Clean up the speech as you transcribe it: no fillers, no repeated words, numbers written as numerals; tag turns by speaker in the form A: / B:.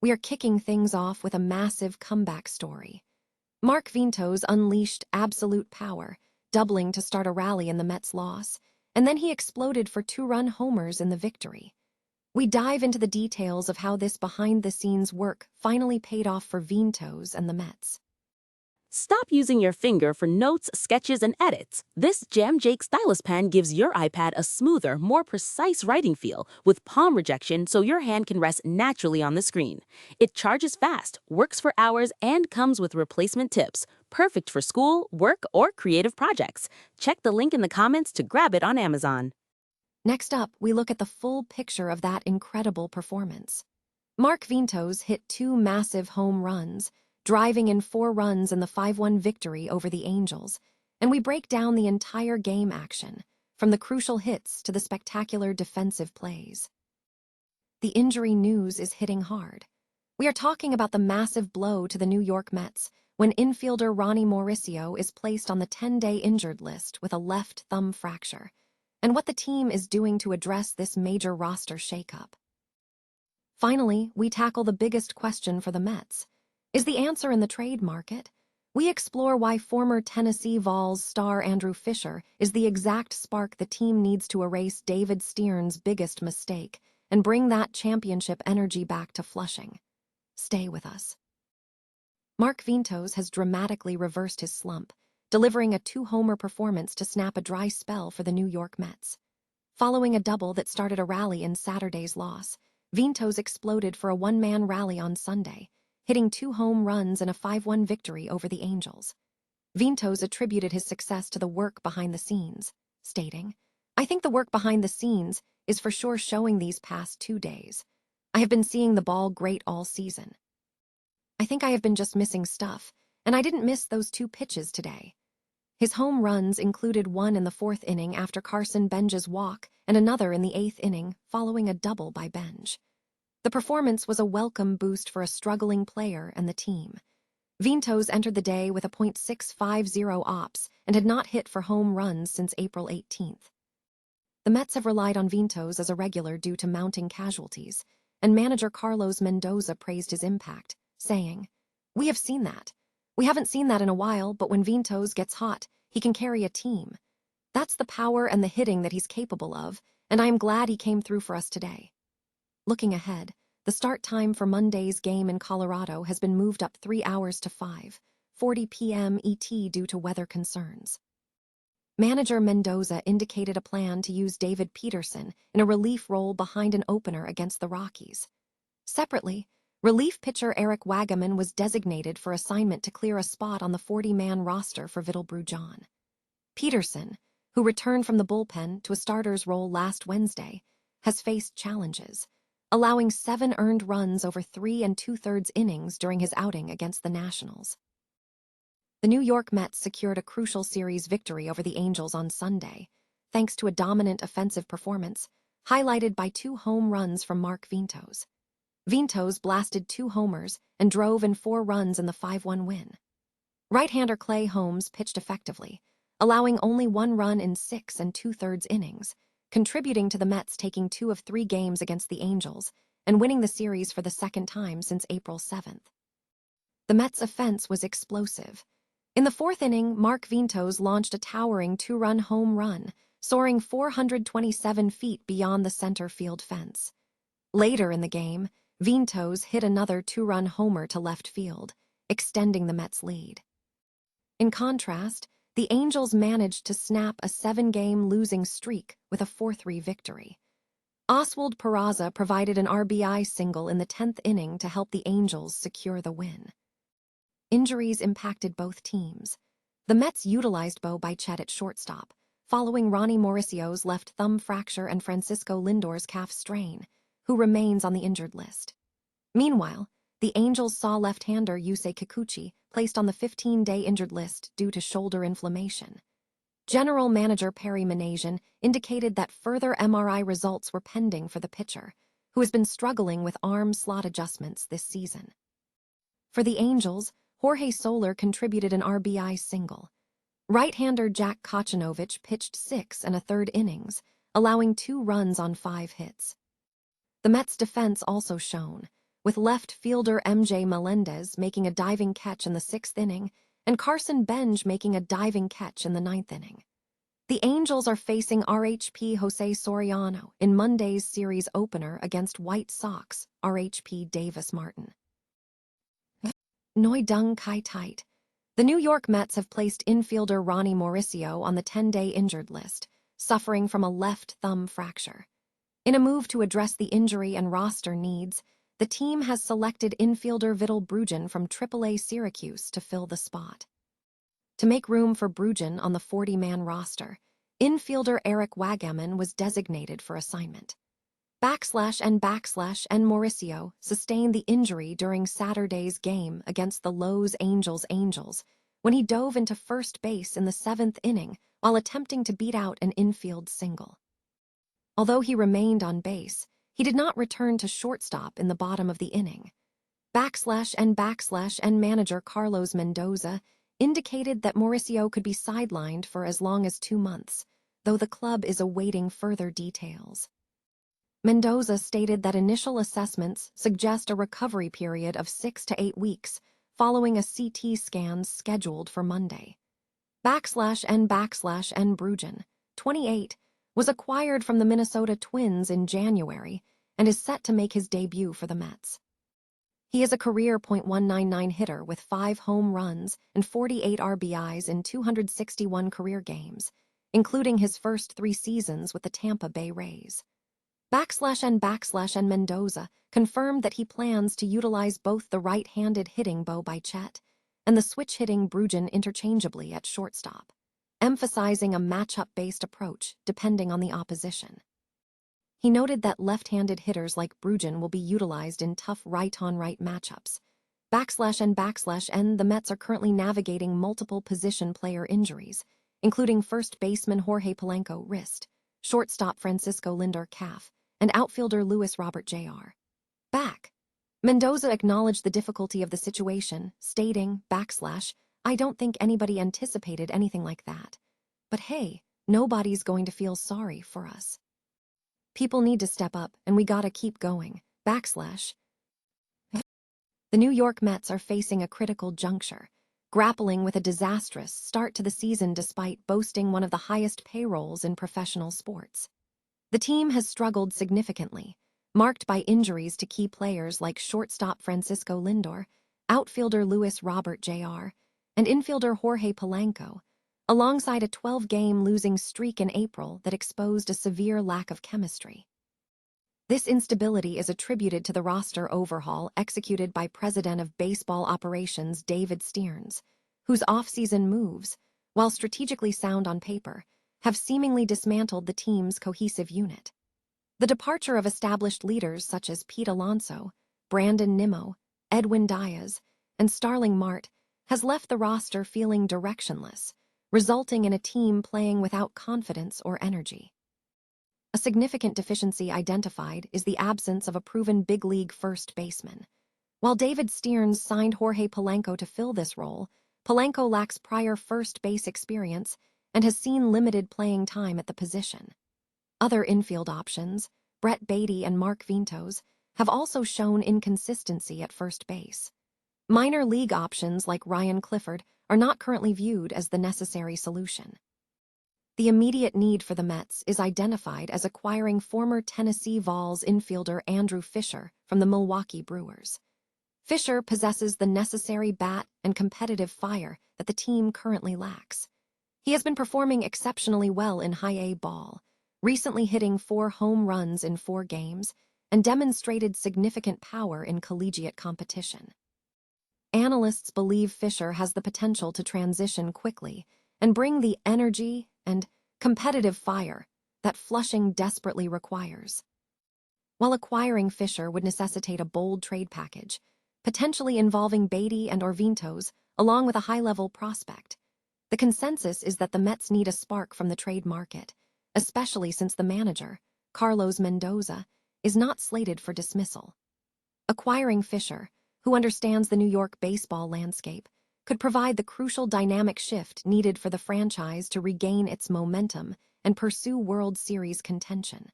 A: we are kicking things off with a massive comeback story. Mark Vientos unleashed absolute power, doubling to start a rally in the Mets' loss, and then he exploded for two-run homers in the victory. We dive into the details of how this behind-the-scenes work finally paid off for Vientos and the Mets.
B: Stop using your finger for notes, sketches, and edits. This Jam Jake stylus pen gives your iPad a smoother, more precise writing feel with palm rejection so your hand can rest naturally on the screen. It charges fast, works for hours, and comes with replacement tips. Perfect for school, work, or creative projects. Check the link in the comments to grab it on Amazon.
A: Next up, we look at the full picture of that incredible performance. Mark Vientos hit two massive home runs, driving in 4 runs in the 5-1 victory over the Angels, and we break down the entire game action, from the crucial hits to the spectacular defensive plays. The injury news is hitting hard. We are talking about the massive blow to the New York Mets when infielder Ronny Mauricio is placed on the 10-day injured list with a left thumb fracture, and what the team is doing to address this major roster shakeup. Finally, we tackle the biggest question for the Mets. Is the answer in the trade market? We explore why former Tennessee Vols star Andrew Fisher is the exact spark the team needs to erase David Stearns' biggest mistake and bring that championship energy back to Flushing. Stay with us. Mark Vientos has dramatically reversed his slump, delivering a 2-homer performance to snap a dry spell for the New York Mets. Following a double that started a rally in Saturday's loss, Vientos exploded for a one-man rally on Sunday, hitting 2 home runs in a 5-1 victory over the Angels. Vientos attributed his success to the work behind the scenes, stating, "I think the work behind the scenes is for sure showing these past 2 days. I have been seeing the ball great all season. I think I have been just missing stuff, and I didn't miss those 2 pitches today." His home runs included one in the 4th inning after Carson Benj's walk and another in the 8th inning following a double by Benj. The performance was a welcome boost for a struggling player and the team. Vientos entered the day with a .650 ops and had not hit for home runs since April 18th. The Mets have relied on Vientos as a regular due to mounting casualties, and manager Carlos Mendoza praised his impact, saying, "We have seen that. We haven't seen that in a while, but when Vientos gets hot, he can carry a team. That's the power and the hitting that he's capable of, and I am glad he came through for us today." Looking ahead, the start time for Monday's game in Colorado has been moved up 3 hours to 5:40 p.m. ET due to weather concerns. Manager Mendoza indicated a plan to use David Peterson in a relief role behind an opener against the Rockies. Separately, relief pitcher Eric Wagaman was designated for assignment to clear a spot on the 40-man roster for Vidal Brujan. Peterson, who returned from the bullpen to a starter's role last Wednesday, has faced challenges, allowing 7 earned runs over 3 2/3 innings during his outing against the Nationals. The New York Mets secured a crucial series victory over the Angels on Sunday, thanks to a dominant offensive performance, highlighted by 2 home runs from Mark Vientos. Vientos blasted 2 homers and drove in 4 runs in the 5-1 win. Right-hander Clay Holmes pitched effectively, allowing only 1 run in 6 2/3 innings, contributing to the Mets taking 2 of 3 games against the Angels and winning the series for the 2nd time since April 7th. The Mets' offense was explosive. In the 4th inning, Mark Vientos launched a towering 2-run home run, soaring 427 feet beyond the center field fence. Later in the game, Vientos hit another 2-run homer to left field, extending the Mets' lead. In contrast, the Angels managed to snap a 7-game losing streak with a 4-3 victory. Oswald Peraza provided an RBI single in the 10th inning to help the Angels secure the win. Injuries impacted both teams. The Mets utilized Bo Bichette at shortstop, following Ronny Mauricio's left thumb fracture and Francisco Lindor's calf strain, who remains on the injured list. Meanwhile, the Angels saw left-hander Yusei Kikuchi placed on the 15-day injured list due to shoulder inflammation. General Manager Perry Minasian indicated that further MRI results were pending for the pitcher, who has been struggling with arm slot adjustments this season. For the Angels, Jorge Soler contributed an RBI single. Right-hander Jack Kochanovich pitched 6 1/3 innings, allowing 2 runs on 5 hits. The Mets' defense also shone, with left fielder MJ Melendez making a diving catch in the 6th inning and Carson Benj making a diving catch in the 9th inning. The Angels are facing RHP Jose Soriano in Monday's series opener against White Sox RHP Davis Martin. Noi Dung Kai Tight. The New York Mets have placed infielder Ronny Mauricio on the 10-day injured list, suffering from a left thumb fracture. In a move to address the injury and roster needs, the team has selected infielder Vidal Bruggen from AAA Syracuse to fill the spot. To make room for Bruggen on the 40-man roster, infielder Eric Wagaman was designated for assignment. And Mauricio sustained the injury during Saturday's game against the Los Angels when he dove into first base in the 7th inning while attempting to beat out an infield single. Although he remained on base, he did not return to shortstop in the bottom of the inning. And manager Carlos Mendoza indicated that Mauricio could be sidelined for as long as 2 months, though the club is awaiting further details. Mendoza stated that initial assessments suggest a recovery period of 6 to 8 weeks following a CT scan scheduled for Monday. And Bruggen, 28, was acquired from the Minnesota Twins in January and is set to make his debut for the Mets. He is a career .199 hitter with 5 home runs and 48 RBIs in 261 career games, including his first 3 seasons with the Tampa Bay Rays. And Mendoza confirmed that he plans to utilize both the right-handed hitting Bo Bichette and the switch-hitting Bruggen interchangeably at shortstop, emphasizing a matchup-based approach depending on the opposition. He noted that left-handed hitters like Bruggen will be utilized in tough right-on-right matchups. And the Mets are currently navigating multiple position player injuries, including first baseman Jorge Polanco wrist, shortstop Francisco Lindor calf, and outfielder Luis Robert Jr. Mendoza acknowledged the difficulty of the situation, stating, "I don't think anybody anticipated anything like that. But hey, nobody's going to feel sorry for us. People need to step up, and we gotta keep going." The New York Mets are facing a critical juncture, grappling with a disastrous start to the season despite boasting one of the highest payrolls in professional sports. The team has struggled significantly, marked by injuries to key players like shortstop Francisco Lindor, outfielder Luis Robert Jr., and infielder Jorge Polanco, alongside a 12-game losing streak in April that exposed a severe lack of chemistry. This instability is attributed to the roster overhaul executed by President of Baseball Operations David Stearns, whose off-season moves, while strategically sound on paper, have seemingly dismantled the team's cohesive unit. The departure of established leaders such as Pete Alonso, Brandon Nimmo, Edwin Diaz, and Starling Marte has left the roster feeling directionless, resulting in a team playing without confidence or energy. A significant deficiency identified is the absence of a proven big league first baseman. While David Stearns signed Jorge Polanco to fill this role, Polanco lacks prior first base experience and has seen limited playing time at the position. Other infield options, Brett Beatty and Mark Vientos, have also shown inconsistency at first base. Minor league options like Ryan Clifford are not currently viewed as the necessary solution. The immediate need for the Mets is identified as acquiring former Tennessee Vols infielder Andrew Fisher from the Milwaukee Brewers. Fisher possesses the necessary bat and competitive fire that the team currently lacks. He has been performing exceptionally well in high-A ball, recently hitting 4 home runs in 4 games, and demonstrated significant power in collegiate competition. Analysts believe Fisher has the potential to transition quickly and bring the energy and competitive fire that Flushing desperately requires. While acquiring Fisher would necessitate a bold trade package, potentially involving Beatty and Vientos, along with a high-level prospect, the consensus is that the Mets need a spark from the trade market, especially since the manager, Carlos Mendoza, is not slated for dismissal. Acquiring Fisher, who understands the New York baseball landscape, could provide the crucial dynamic shift needed for the franchise to regain its momentum and pursue World Series contention.